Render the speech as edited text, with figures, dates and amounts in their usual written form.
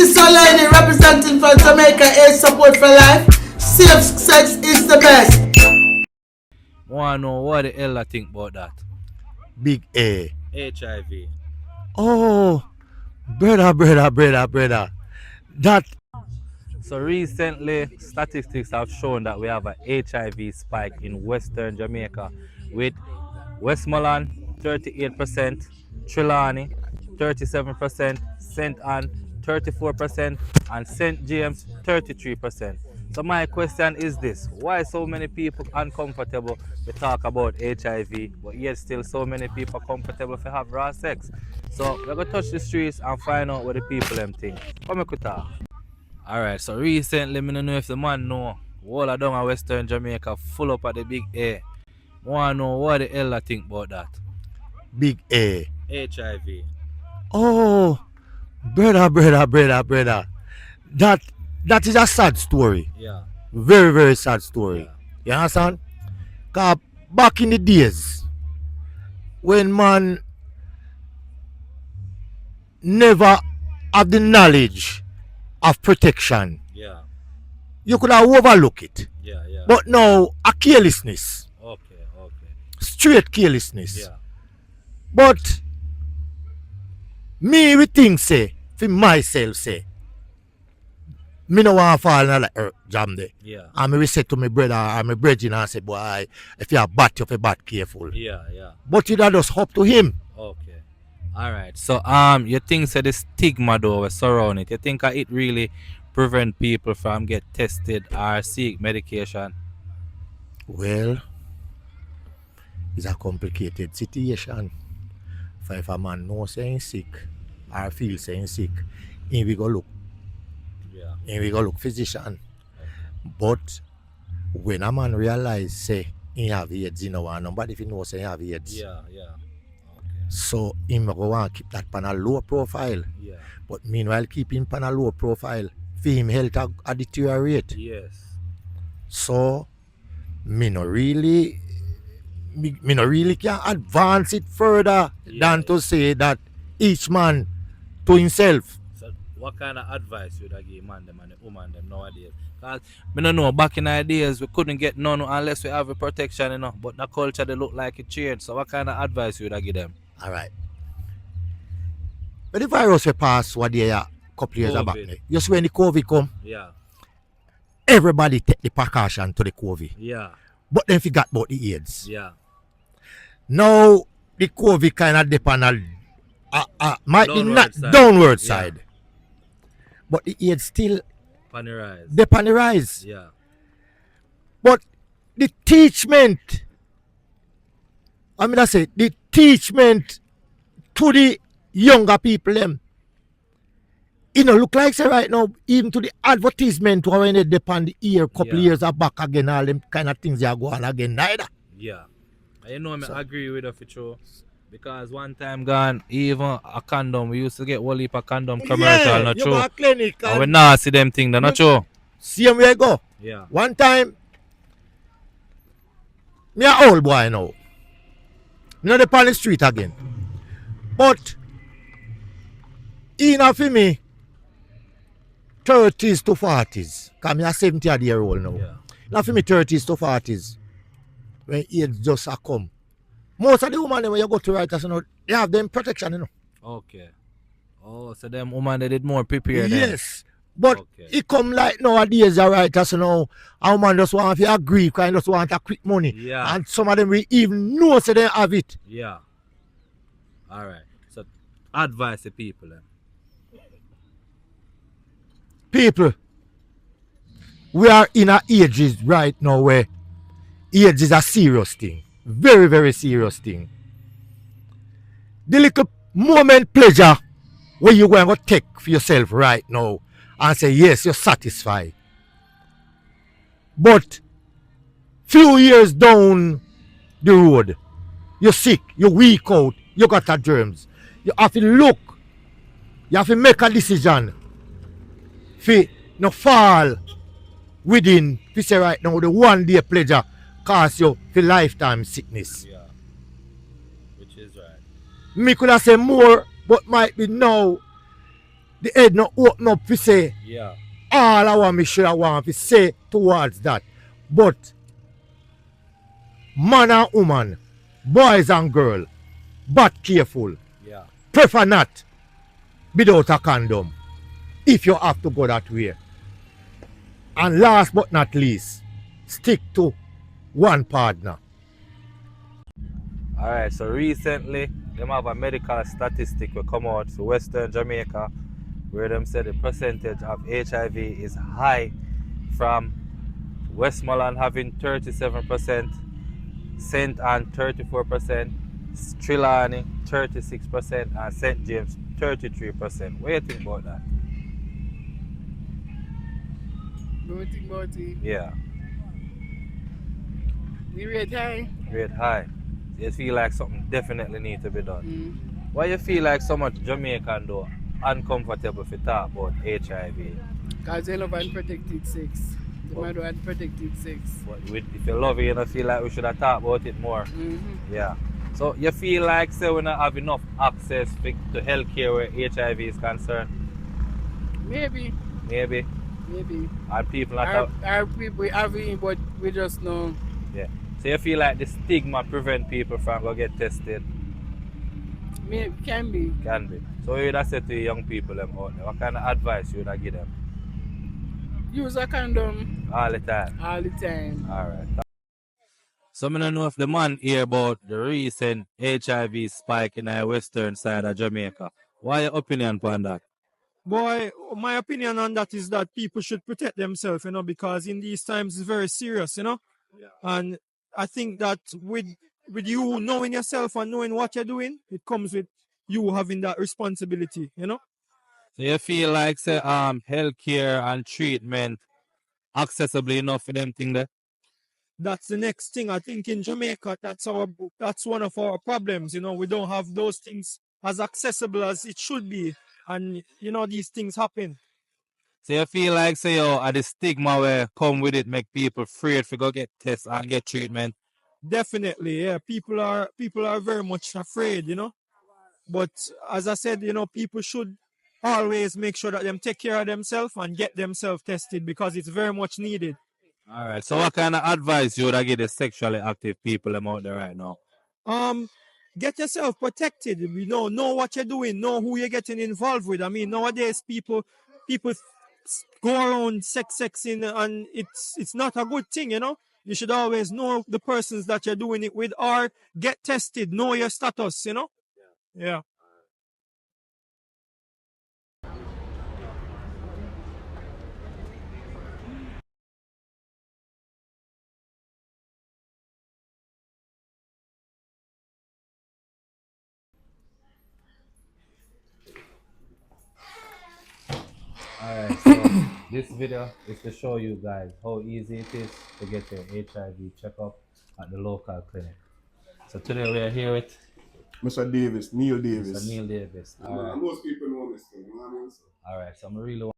is a lady representing for Jamaica AIDS Support for Life. Safe sex is the best. Wanna know what the hell I think about that? Big A. HIV. Oh, brother. That So recently, statistics have shown that we have a HIV spike in Western Jamaica, with Westmoreland 38%, Trelawney 37%, St. Anne 34%, and St. James 33%. So my question is this: why so many people uncomfortable to talk about HIV, but yet still so many people comfortable to have raw sex? So we're gonna touch the streets and find out what the people them think. Come we talk. Alright, so recently, I don't know if the man know, all of down in Western Jamaica full up at the big A. I want to know what the hell I think about that. Big A. HIV. Oh, brother. That is a sad story. Yeah. Very sad story. Yeah. You understand? Cause back in the days, when man never have the knowledge of protection, Yeah. you could have overlooked it. Yeah. But now, a carelessness, Okay. straight carelessness. Yeah. But me, we think say, for myself say, me no want to fall in a jam there. Yeah. And me we say to my brother and my brethren and say, boy, if you are bad, you have to be bad careful. Yeah. But it just up to him. Okay. Alright. So you think so the stigma though surround it, you think it really prevent people from get tested or seek medication? Well, it's a complicated situation. For if a man knows saying sick or feels saying sick, he will go look. Yeah. He will go look physician. But when a man realize say he have AIDS, you know, and nobody if he knows say he have AIDS. Yeah. So him go want keep that pan a low profile. Yeah. But meanwhile keeping pan a low profile, for him health a deteriorate. Yes. So me no really can advance it further than to say that each man to himself. So what kind of advice would I give man them and the woman them nowadays? Because I don't know, back in the days we couldn't get none unless we have a protection, you know. But the culture they look like it changed. So what kind of advice would I give them? Alright. But the virus we passed what day a couple years back. You see when the COVID come, Yeah. everybody take the precaution to the COVID. Yeah. But then forgot about the AIDS. Yeah. Now the COVID kind of depend on might be Downward not side. downward Yeah. side. But the AIDS still On the rise. depend on the rise. Yeah. But the teachment, the teachment to the younger people them, it no look like say right now, even to the advertisement when they depend the ear couple years back again, all them kind of things they are going again neither. Yeah. I know I agree with you for sure. Because one time gone, even a condom, we used to get one heap of condom commercial, not you true. go a clinic And we now see them thing, not true. same way go. Yeah. One time, me a old boy now. Me not on the street again. But enough for me, 30s to 40s. Because me a 70-year-old now. Yeah. Enough for me 30s to 40s. When AIDS just a come. Most of the women when you go to writers, you know, they have them protection, you know. Okay. Oh, so them woman they did more prepared. Yes. But Okay. it come like nowadays the writers, you know, a woman just want to agree, kind just want a quick money. Yeah. And some of them will even know so they have it. Yeah. Alright. So advise the people then. People, we are in a ages right now where AIDS is a serious thing. Very serious thing. The little moment pleasure where you going to take for yourself right now and say, yes, you're satisfied. But few years down the road, you're sick, you're weak out, you got the germs. You have to look, you have to make a decision. For no fall within, if say right now, the 1 day pleasure cause you for lifetime sickness. Yeah. Which is right. Me could have said more, but might be now The head not open up to say Yeah. all I want me sure I want to say towards that. But man and woman, boys and girl, but careful. Yeah. Prefer not without a condom if you have to go that way. And last but not least, stick to one partner. Alright, so recently them have a medical statistic will come out for Western Jamaica where them said the percentage of HIV is high from Westmoreland having 37%, St. Anne 34%, Trelawney 36%, and St. James 33%. What do you think about that? Don't think about it. Yeah, We rate high. rate high. You feel like something definitely need to be done. Mm. Why you feel like so much Jamaican though uncomfortable if you talk about HIV? Because they love unprotected sex. They might do unprotected sex. But if you love it, you don't feel like we should have talked about it more. Mm-hmm. Yeah. So you feel like say we not have enough access to healthcare where HIV is concerned? Maybe. Maybe. Maybe. And people not Our people have it, but we just know. Yeah. So you feel like the stigma prevent people from go get tested? Maybe, can be. Can be. So what you would say to young people them out there? What kind of advice you would give them? Use a condom All the time. all the time. Alright. So I don't know if the man hear about the recent HIV spike in the western side of Jamaica. What your opinion upon that? Boy, my opinion on that is that people should protect themselves, because in these times it's very serious. And I think that with you knowing yourself and knowing what you're doing, it comes with you having that responsibility. So you feel like say healthcare and treatment accessible enough for them thing there? That's the next thing. I think in Jamaica, that's one of our problems. We don't have those things as accessible as it should be, and these things happen. So you feel like say the stigma where come with it make people afraid to go get tests and get treatment? Definitely, yeah. People are very much afraid. But as I said, people should always make sure that them take care of themselves and get themselves tested because it's very much needed. Alright, so what kind of advice you would give the sexually active people them out there right now? Get yourself protected. Know what you're doing, know who you're getting involved with. I mean, nowadays people go around sexing and it's not a good thing. You should always know the persons that you're doing it with or get tested, know your status. Yeah. Alright, so this video is to show you guys how easy it is to get your HIV checkup at the local clinic. So today we are here with Mr. Davis, Neil Davis. Mr. Neil Davis. Alright. Most people know this thing, you know what I mean? Alright, so I'm really